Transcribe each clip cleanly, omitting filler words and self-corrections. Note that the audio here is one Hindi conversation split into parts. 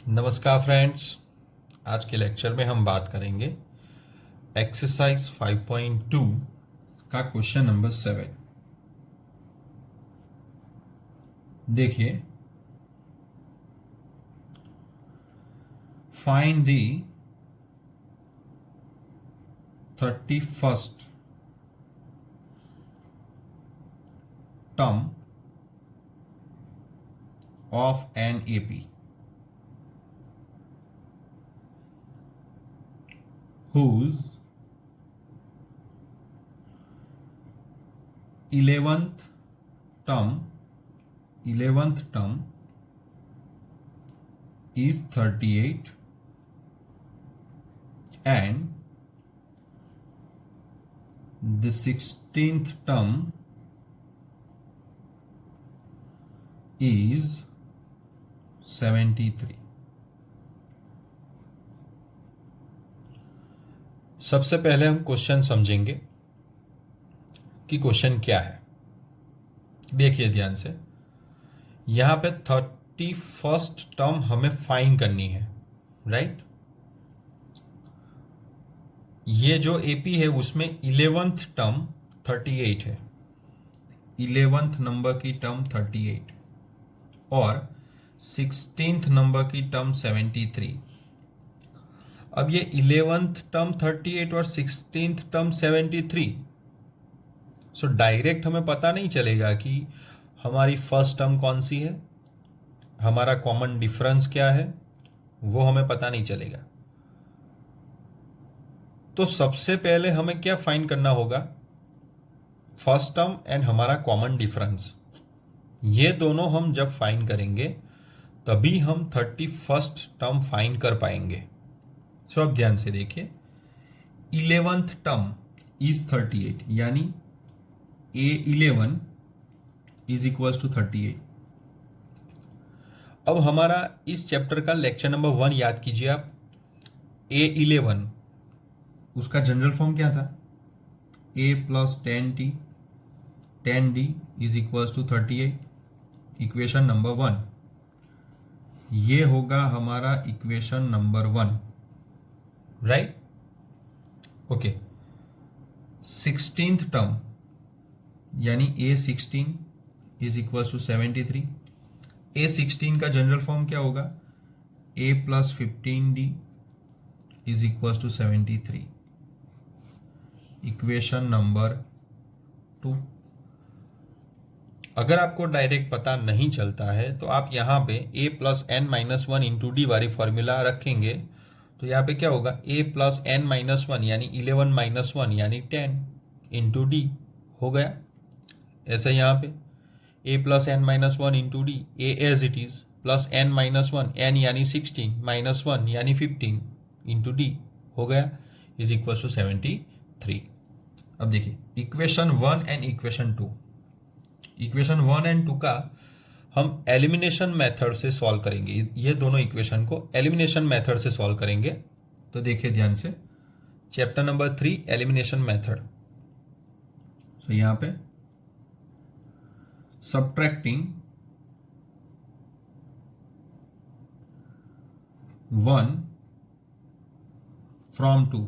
नमस्कार फ्रेंड्स। आज के लेक्चर में हम बात करेंगे एक्सरसाइज 5.2 का क्वेश्चन नंबर 7। देखिए, find the 31st term of an AP whose 11th term is 38 and the 16th term is 73। सबसे पहले हम क्वेश्चन समझेंगे कि क्वेश्चन क्या है। देखिए ध्यान से, यहाँ पे 31st टर्म हमें फाइंड करनी है, राइट। ये जो एपी है उसमें 11th टर्म 38 है, 11th नंबर की टर्म 38 और 16th नंबर की टर्म 73। अब ये 11th टर्म 38 और 16th टर्म 73, सो डायरेक्ट हमें पता नहीं चलेगा कि हमारी फर्स्ट टर्म कौन सी है, हमारा कॉमन डिफरेंस क्या है, वो हमें पता नहीं चलेगा। तो सबसे पहले हमें क्या फाइंड करना होगा, फर्स्ट टर्म एंड हमारा कॉमन डिफरेंस। ये दोनों हम जब फाइंड करेंगे तभी हम 31st टर्म फाइंड कर पाएंगे। सो अब ध्यान से देखिए, 11th टर्म इज 38, यानी A11 इज इक्वल्स टू 38। अब हमारा इस चैप्टर का लेक्चर नंबर 1 याद कीजिए आप। A11 उसका जनरल फॉर्म क्या था, A plus 10t 10d is equals to 38। Equation number 1, ये होगा हमारा equation number 1, right. Okay, 16th term यानी A16 is equals to 73। A16 का जनरल फॉर्म क्या होगा, A plus 15d is equals to 73। Equation number 2। अगर आपको डायरेक्ट पता नहीं चलता है तो आप यहाँ पे A plus n minus 1 into D वाली फॉर्मूला रखेंगे, तो यहाँ पे क्या होगा, A प्लस n माइनस 1 यानी 11 माइनस 1 यानी 10 इंटू डी हो गया। ऐसे यहाँ पे A plus n minus 1 into D, A as it is, plus n minus 1 n यानी 16 माइनस 1 यानी 15 इंटू डी हो गया, इज इक्वल टू 73। अब देखिए equation 1 and equation 2, equation 1 and 2 का हम एलिमिनेशन मेथड से सॉल्व करेंगे। ये दोनों इक्वेशन को एलिमिनेशन मेथड से सॉल्व करेंगे। तो देखिए ध्यान से, चैप्टर नंबर 3 एलिमिनेशन मेथड। तो यहां पे सब्ट्रैक्टिंग 1 फ्रॉम 2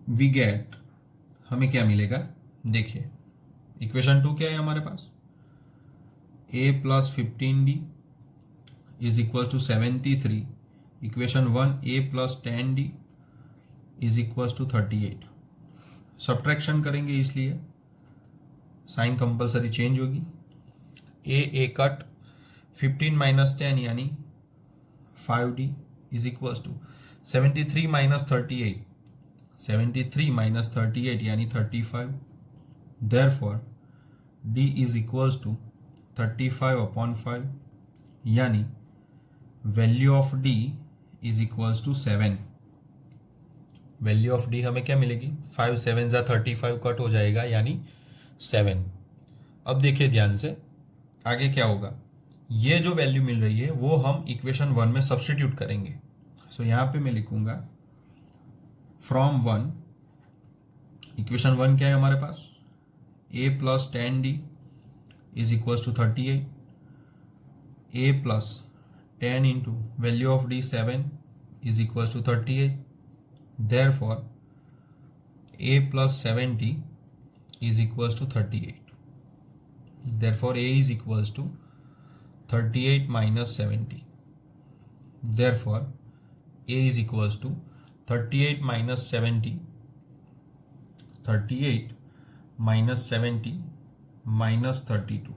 वी गेट, हमें क्या मिलेगा, देखिए इक्वेशन 2 क्या है हमारे पास, A plus 15d is equal to 73। Equation 1 A plus 10d is equal to 38। Subtraction करेंगे इसलिए साइन कंपलसरी चेंज होगी। A कट 15 माइनस 10 यानी 5d is equal to 73 minus 38, 73 minus 38 यानी 35। Therefore d is equals to 35 upon 5, यानी value of d is equals to 7। Value of d हमें क्या मिलेगी, 5 7 जा 35 कट हो जाएगा यानी 7। अब देखिए ध्यान से आगे क्या होगा, ये जो वैल्यू मिल रही है वो हम इक्वेशन 1 में सब्स्टिट्यूट करेंगे। सो यहाँ पे मैं लिखूंगा फ्रॉम 1, इक्वेशन 1 क्या है हमारे पास, A plus 10d is equal to 38। a plus 10 into value of d 7 is equals to 38. Therefore a plus 70 is equals to 38. Therefore a is equals to 38 minus 70. Therefore a is equals to 38 minus 70. 38 minus 70 minus 32.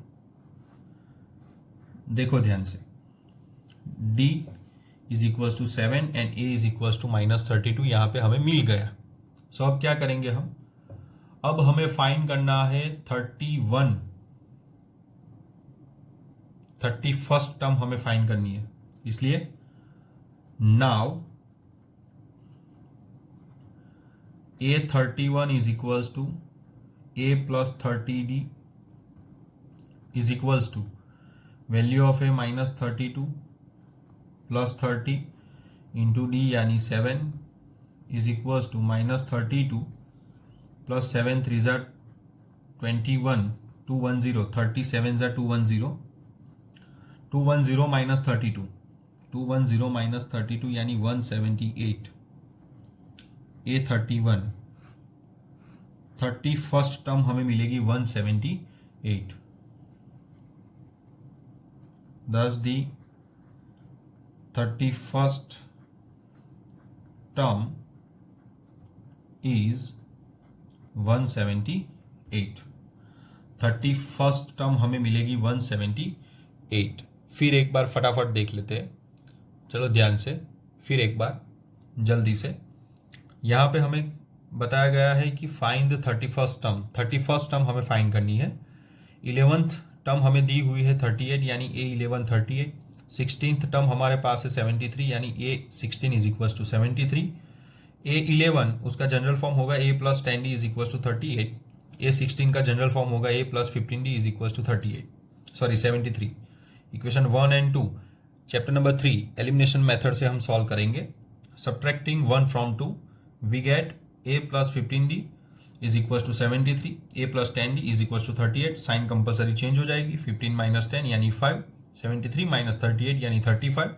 देखो ध्यान से, d is equals to 7 and a is equals to minus 32 यहाँ पे हमें मिल गया. सो अब क्या करेंगे हम, अब हमें फाइंड करना है 31st टर्म हमें फाइंड करनी है. इसलिए now a31 is equals to a plus 30d is equals to value of A minus 32 plus 30 into D यानी 7 is equals to minus 32 plus 7 3 ज़ा 21 210 37 ज़ा 210 210 माइनस 32 210 माइनस 32 यानी 178. A31 31st टर्म हमें मिलेगी 178. Thus the 31st term is 178. 31st term हमें मिलेगी 178. फिर एक बार फटाफट देख लेते हैं, चलो ध्यान से, फिर एक बार जल्दी से. यहाँ पे हमें बताया गया है कि find the 31st term. 31st term हमें फाइंड करनी है. 11th टर्म हमें दी हुई है 38 यानी A11 38. 16th टर्म हमारे पास है 73 यानी A16 is equals to 73. A11 उसका जनरल फॉर्म होगा A plus 10D is equals to 38. A16 का जनरल फॉर्म होगा A plus 15D is equals to 73. Equation 1 and 2 chapter number 3 elimination method से हम सॉल्व करेंगे. Subtracting 1 from 2 we get A plus 15D is equals to 73. A plus 10D is equals to 38. Sign compulsory change हो जाएगी. 15 माइनस 10 यानी 5. 73 माइनस 38 यानी 35.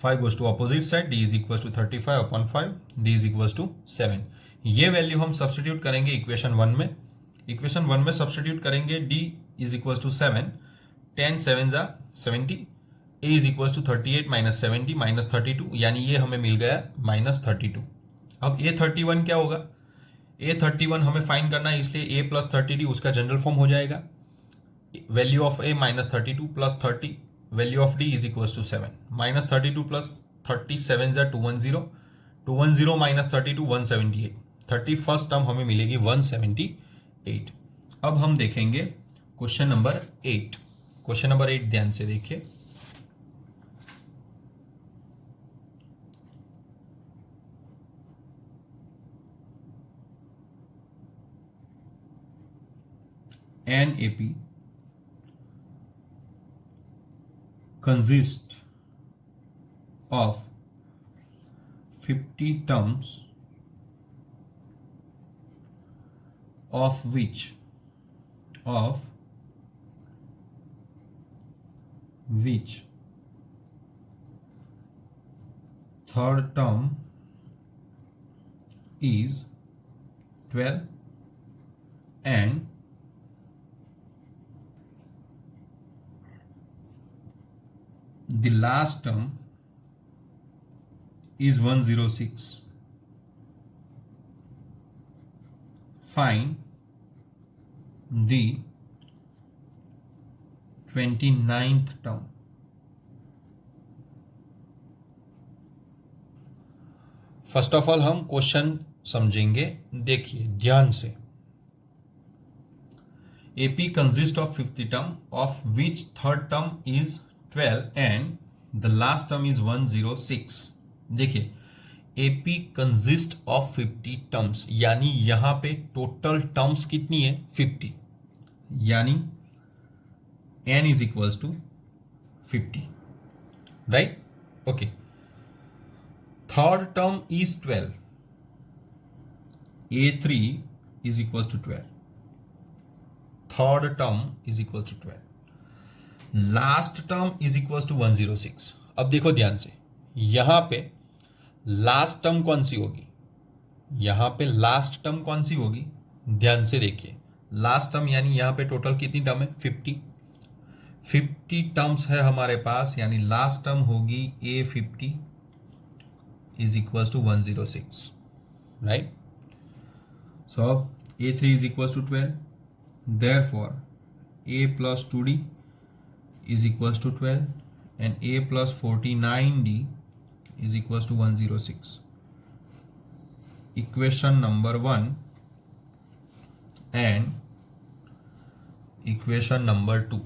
5 goes to opposite side. D is equals to 35 upon 5. D is equals to 7. ये वैल्यू हम सब्स्टिट्यूट करेंगे इक्वेशन 1 में. इक्वेशन 1 में सब्स्टिट्यूट करेंगे. D is equals to 7. 10 7 ज़ा 70. A is equals to 38 minus 70 minus 32 यानी ये हमें मिल गया माइनस 32. अब A31 क्या होगा, A31 हमें फाइंड करना है, इसलिए A प्लस 30D उसका जनरल फॉर्म हो जाएगा. Value of A minus 32 plus 30 value of D is equals to 7. Minus 32 plus 37 ज़ा 210 210 माइनस 32 178. 31st टर्म हमें मिलेगी 178. अब हम देखेंगे क्वेश्चन नंबर 8. क्वेश्चन नंबर 8 ध्यान से देखिए. An AP consists of 50 terms, of which third term is 12 and the last term is 106. Find the 29th term. First of all हम क्वेश्चन समझेंगे. देखिए ध्यान से. AP consists of 50 term, of which third term is 12 and the last term is 106. देखिए AP कंसिस्ट ऑफ 50 टर्म्स यानी यहां पे टोटल टर्म्स कितनी है 50 यानी n is equals to 50. Right. Okay. Third term is 12. A3 is equals to 12. Third term is equals to 12. Last term is equal to 106। अब देखो ध्यान से, यहां पे लास्ट टर्म कौन सी होगी, यहां पे लास्ट टर्म कौन सी होगी, ध्यान से देखिए। लास्ट टर्म यानी यहां पे टोटल कितनी टर्म है, 50 टर्म्स है हमारे पास, यानी लास्ट टर्म होगी A50 is equal to 106, right. So A3 is equal to 12, therefore A plus 2D is equals to 12 and A plus 49D is equals to 106. Equation number 1 and equation number 2,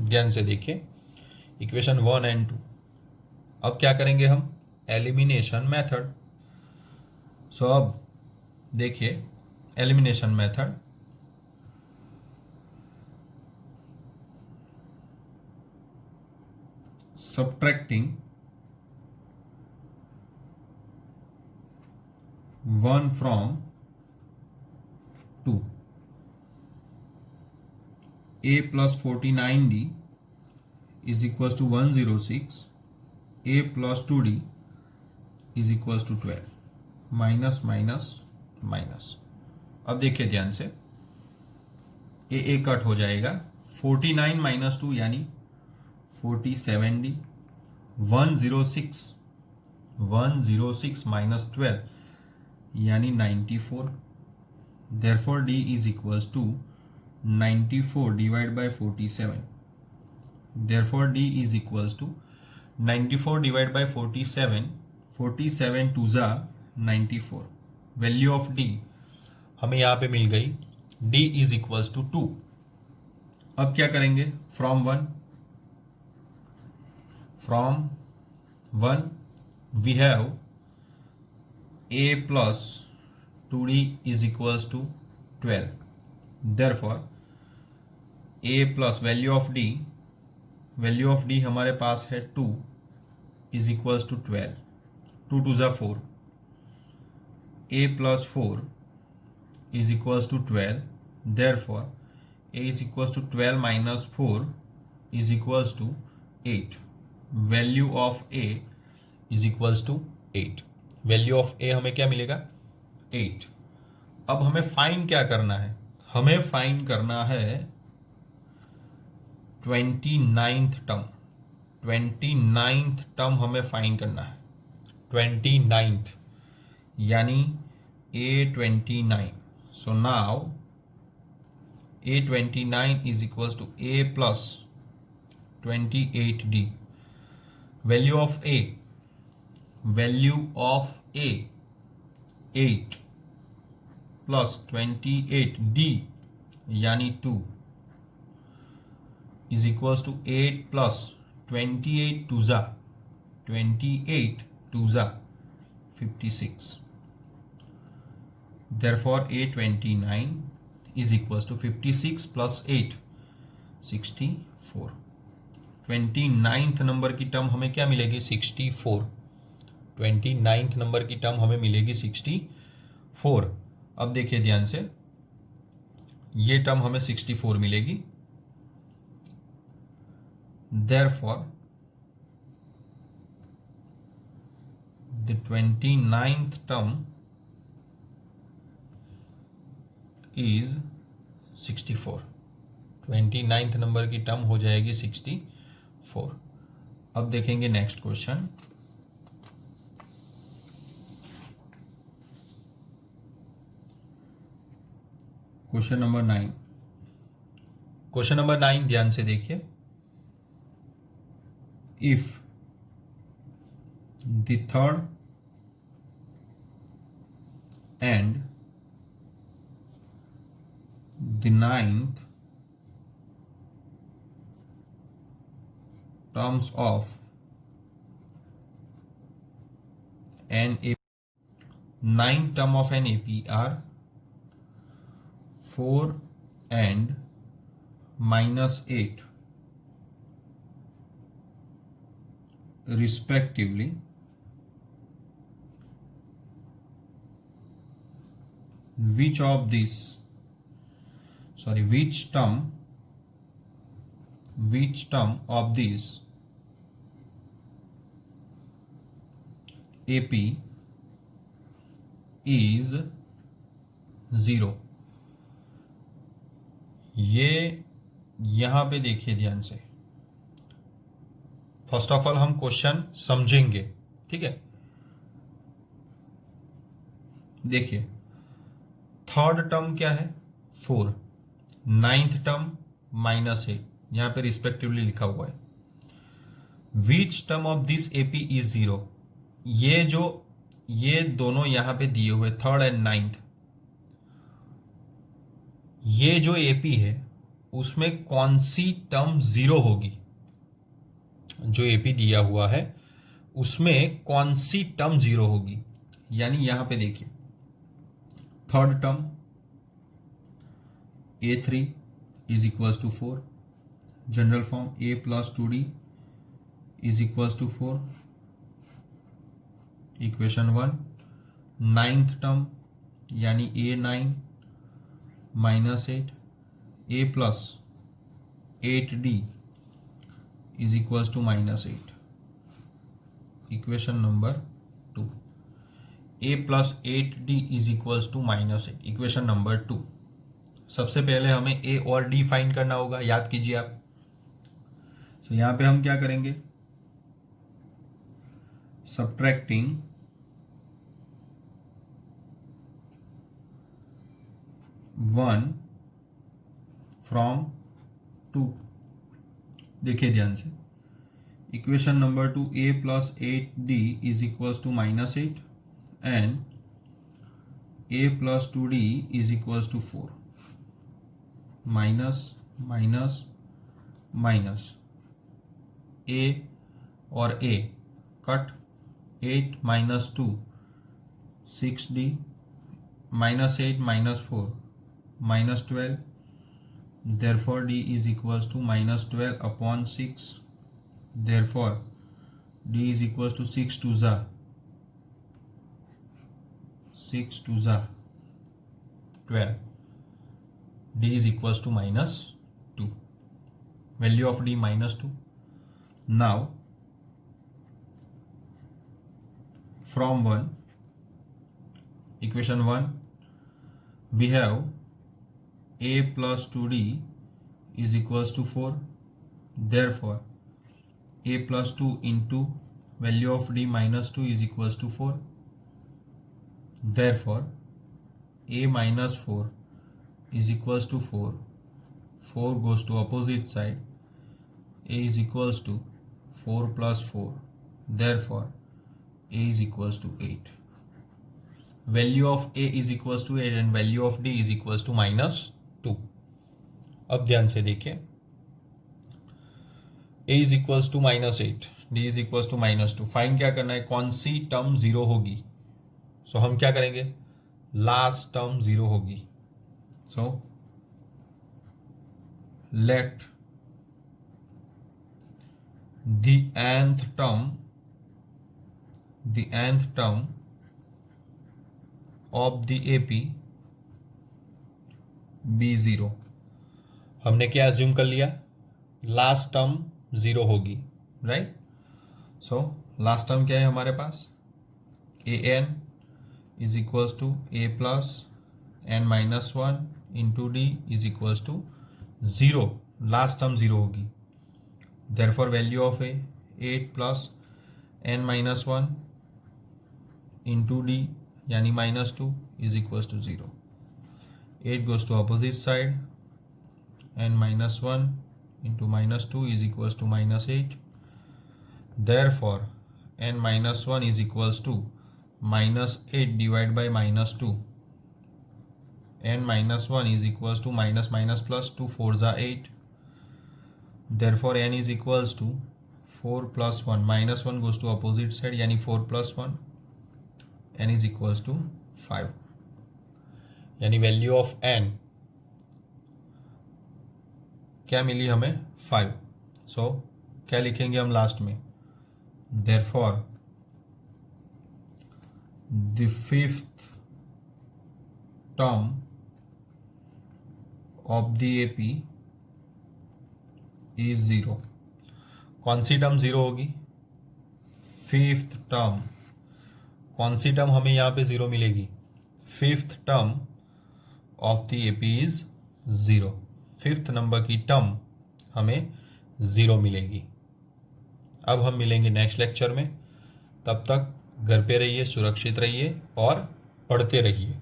ध्यान से देखिए, इक्वेशन 1 एंड 2। अब क्या करेंगे हम, एलिमिनेशन मेथड। सो अब देखिए elimination method, subtracting 1 from 2, A plus 49D is equals to 106, A plus 2D is equals to 12, minus minus minus. अब देखिए ध्यान से, ए कट हो जाएगा, 49 माइनस 2 यानी 47D, 106 माइनस 12 यानी 94, therefore D is equals to 94 divided by 47, therefore D is equals to 94 divided by 47, 47 to ज़ा 94, वैल्यू ऑफ D हमें यहाँ पे मिल गई, D is equals to 2। अब क्या करेंगे, from 1 we have A plus 2D is equals to 12, therefore A plus value of D हमारे पास है 2 is equals to 12, 2 टू ज़ा 4, A plus 4 is equals to 12, therefore A is equals to 12 minus 4 is equals to 8, value of A is equals to 8, value of A हमें क्या मिलेगा, 8। अब हमें फाइंड क्या करना है, हमें फाइंड करना है 29th टर्म हमें फाइंड करना है, 29th यानी A29। So now A29 is equals to A plus 28D, value of A 8 plus 28D यानी 2 is equals to 8 plus 28 two ज़ा 56, therefore A29 is equals to 56 plus 8 64, 29th number की टर्म हमें क्या मिलेगी, 64, 29th नंबर की टर्म हमें मिलेगी 64। अब देखिए ध्यान से, ये टर्म हमें 64 मिलेगी, therefore the 29th term is 64, 29th number की टर्म हो जाएगी 64। अब देखेंगे नेक्स्ट क्वेश्चन, क्वेश्चन नंबर 9। ध्यान से देखिए, if the third and the 9th terms of ninth term of an AP are 4 and -8 respectively, which term which term of this AP is 0। ये यहां पे देखिए ध्यान से। फर्स्ट ऑफ ऑल हम क्वेश्चन समझेंगे, ठीक है। देखिए थर्ड टर्म क्या है 4, नाइन्थ टर्म -8, यहां पे रिस्पेक्टिवली लिखा हुआ है। Which term of this AP is 0, ये दोनों यहां पे दिए हुए थर्ड एंड नाइन्थ, ये जो एपी है उसमें कौन सी टर्म 0 होगी। जो एपी दिया हुआ है उसमें कौन सी टर्म 0 होगी। यानी यहां पे देखिए third term A3 is equals to 4, general form A plus 2D is equals to 4, equation 1। Ninth term यानी A9 -8, A plus 8D is equals to -8, equation number 2। A plus 8D is equals to -8, equation number 2। सबसे पहले हमें A और D फाइंड करना होगा, याद कीजिए आप। तो यहां पे हम क्या करेंगे, सब्ट्रैक्टिंग 1 फ्रॉम 2। देखिए ध्यान से, equation number 2, A plus 8D is equals to -8 and A plus 2D is equals to 4, minus minus minus, A और A cut, 8 - 2 6D, -8 -4 -12, therefore D is equals to -12 upon 6, therefore D is equals to 6 to 12, D is equals to -2, value of D -2। now from 1, equation 1, we have A plus 2D is equals to 4, therefore A plus 2 into value of D -2 is equals to 4, therefore A minus 4 is equals to 4, 4 goes to opposite side, A is equals to 4 plus 4, therefore A is equals to 8, value of A is equals to 8 and value of D is equals to -2। अब ध्यान से देखिए, A is equals to -8, D is equals to -2, find क्या करना है, कौन सी टर्म 0 होगी। सो हम क्या करेंगे, लास्ट टर्म 0 होगी। So let the nth term of the AP be 0। हमने क्या अज्यूम कर लिया, लास्ट टर्म 0 होगी, राइट। सो लास्ट टर्म क्या है हमारे पास, an is equals to a plus n-1 into d is equals to 0, last term 0 होगी। therefore value of A 8 plus n-1 into D यानी -2 is equals to 0, 8 goes to opposite side, n-1 into -2 is equals to -8, therefore n-1 is equals to -8 divided by -2, n-1 is equals to minus plus 2 4s are 8, therefore n is equals to 4 plus 1, -1 goes to opposite side यानी 4 plus 1, n is equals to 5, यानी वैल्यू ऑफ n क्या मिली हमें, 5। सो क्या लिखेंगे हम लास्ट में, therefore the fifth term of the AP is zero. कौन सी टर्म ज़ीरो होगी? Fifth term. कौन सी टर्म हमें यहाँ पे ज़ीरो मिलेगी? Fifth term of the AP is zero. Fifth number की टर्म हमें ज़ीरो मिलेगी। अब हम मिलेंगे नेक्स्ट लेक्चर में। तब तक घर पे रहिए, सुरक्षित रहिए और पढ़ते रहिए।